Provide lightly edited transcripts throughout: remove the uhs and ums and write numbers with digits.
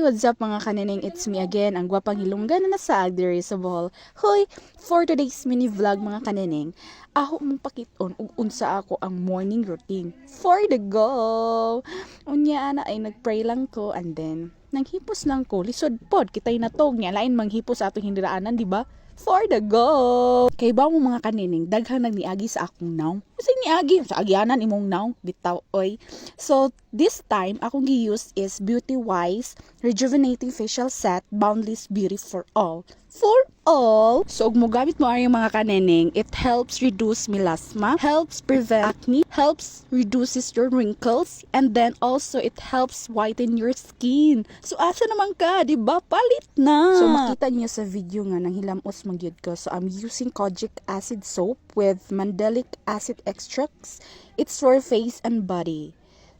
what's up mga kanining? It's me again, ang gwapang hilunggan na nasa Agdiri sa Bohol. Hoy, for today's mini vlog mga kanining, ako mong pakiton ug unsa ako ang morning routine. For the go! Unya na ay nagpray lang ko and then nanghipos lang ko. Lisod pod, kitay natog niya. Lain manghipos sa atong hindiraanan, di ba? For the go! Kay ba mo mga kanining, daghang nagniagi sa akong naw. Kasi niagi, sa agyanan imong naw, bitaw, oy. So, this time, akong gi-use is Beauty Wise Rejuvenating Facial Set Boundless Beauty for All. For all! So, ug mo gamit mo ang mga kanining, it helps reduce melasma, helps prevent acne, helps reduces your wrinkles, and then also it helps whiten your skin. So, asa naman ka, di ba? Palit na! So, makita niyo sa video nga nang hilamos magyud ko. So, I'm using kojic acid soap with mandelic acid extracts. It's for face and body.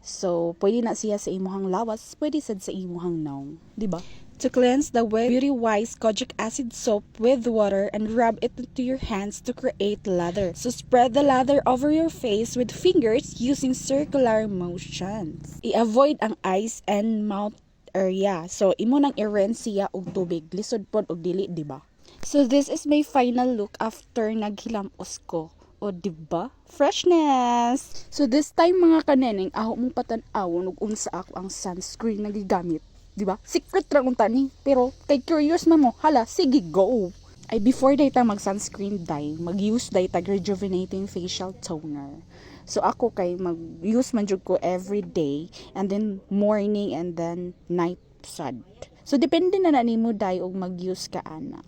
So, pwede na siya sa imuhang lawas, pwede sad sa imuhang naong, di ba? To cleanse the wet, Beauty Wise kojic acid soap with water and rub it into your hands to create lather. So, spread the lather over your face with fingers using circular motions. I-avoid ang eyes and mouth area. So, imo nang i-rinse siya og tubig, lisod pod og dili, di ba? So, this is my final look after naghilamos ko. O, diba? Freshness! So, this time mga kaneneng, ako mong patanawon ug unsa ako ang sunscreen na gigamit. Diba? Secret lang unta ni. Pero, kay curious man mo, hala, sige, go! Ay, before dayta mag-sunscreen day, mag-use dayta rejuvenating facial toner. So, ako kay mag-use man jud ko every day, and then morning, and then night sad. So, depende na nimo day og mag-use ka ana.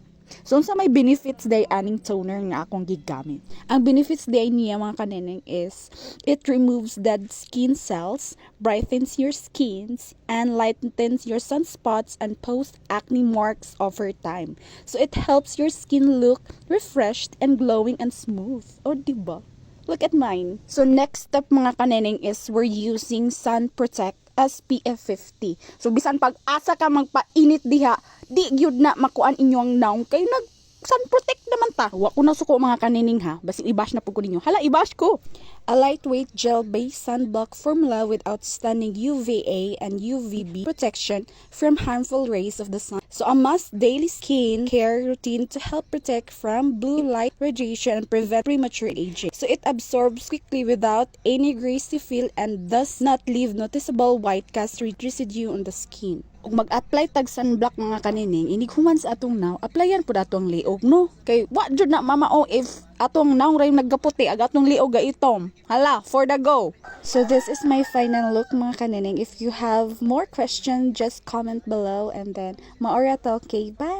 So, sa may benefits day aning toner nga akong gigamit. Ang benefits day niya mga kaneneng is, it removes dead skin cells, brightens your skins, and lightens your sunspots and post-acne marks over time. So, it helps your skin look refreshed and glowing and smooth. O, diba? Look at mine. So, next step mga kaneneng is we're using Sun Protect SPF 50. So, bisan pag-asa ka magpainit diha, di gyud na makuan inyong naong kay nag sun protect naman ta. Wa ko na suko mga kanining ha. Basin i-bash na pud ko ninyo. Hala, i-bash ko. A lightweight gel-based sunblock formula with outstanding UVA and UVB protection from harmful rays of the sun. So, a must daily skin care routine to help protect from blue light radiation and prevent premature aging. So, it absorbs quickly without any greasy feel and does not leave noticeable white cast residue on the skin. Kung mag-apply tag sunblock mga kanining, inig human sa atong naw, applyan po atong liog, no? Kay, what jud na mamao if atong naong ray naggaputi, ag atong liog ga itom. Hala, for the go! So this is my final look mga kanining. If you have more questions, just comment below and then maora to. Okay, bye!